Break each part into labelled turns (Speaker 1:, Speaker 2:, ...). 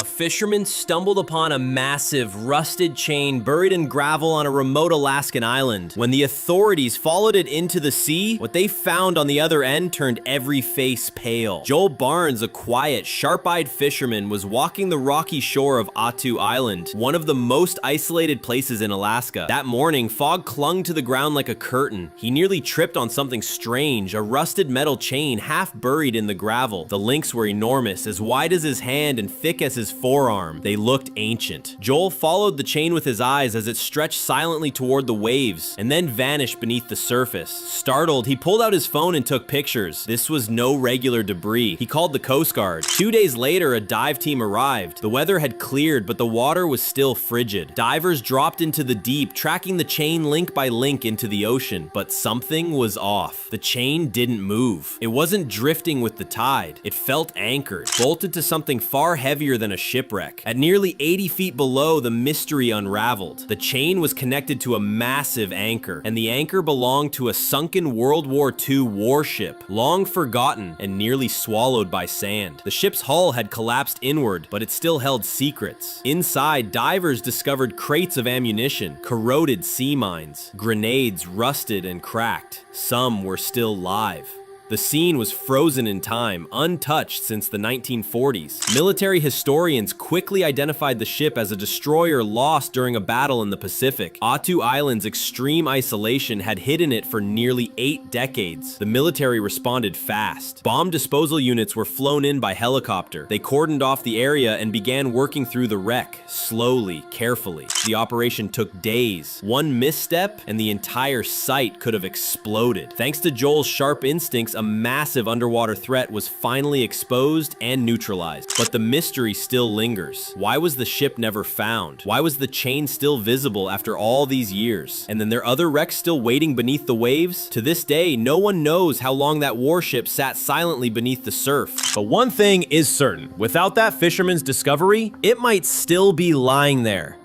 Speaker 1: A fisherman stumbled upon a massive, rusted chain buried in gravel on a remote Alaskan island. When the authorities followed it into the sea, what they found on the other end turned every face pale. Joel Barnes, a quiet, sharp-eyed fisherman, was walking the rocky shore of Attu Island, one of the most isolated places in Alaska. That morning, fog clung to the ground like a curtain. He nearly tripped on something strange, a rusted metal chain half buried in the gravel. The links were enormous, as wide as his hand and thick as his forearm. They looked ancient. Joel followed the chain with his eyes as it stretched silently toward the waves, and then vanished beneath the surface. Startled, he pulled out his phone and took pictures. This was no regular debris. He called the Coast Guard. 2 days later, a dive team arrived. The weather had cleared, but the water was still frigid. Divers dropped into the deep, tracking the chain link by link into the ocean. But something was off. The chain didn't move. It wasn't drifting with the tide. It felt anchored, bolted to something far heavier than a shipwreck. At nearly 80 feet below, the mystery unraveled. The chain was connected to a massive anchor, and the anchor belonged to a sunken World War II warship, long forgotten and nearly swallowed by sand. The ship's hull had collapsed inward, but it still held secrets. Inside, divers discovered crates of ammunition, corroded sea mines, grenades rusted and cracked. Some were still live. The scene was frozen in time, untouched since the 1940s. Military historians quickly identified the ship as a destroyer lost during a battle in the Pacific. Attu Island's extreme isolation had hidden it for nearly 8 decades. The military responded fast. Bomb disposal units were flown in by helicopter. They cordoned off the area and began working through the wreck, slowly, carefully. The operation took days. One misstep, and the entire site could have exploded. Thanks to Joel's sharp instincts, a massive underwater threat was finally exposed and neutralized. But the mystery still lingers. Why was the ship never found? Why was the chain still visible after all these years? And then there are other wrecks still waiting beneath the waves? To this day, no one knows how long that warship sat silently beneath the surf.
Speaker 2: But one thing is certain, without that fisherman's discovery, it might still be lying there,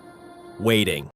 Speaker 2: waiting.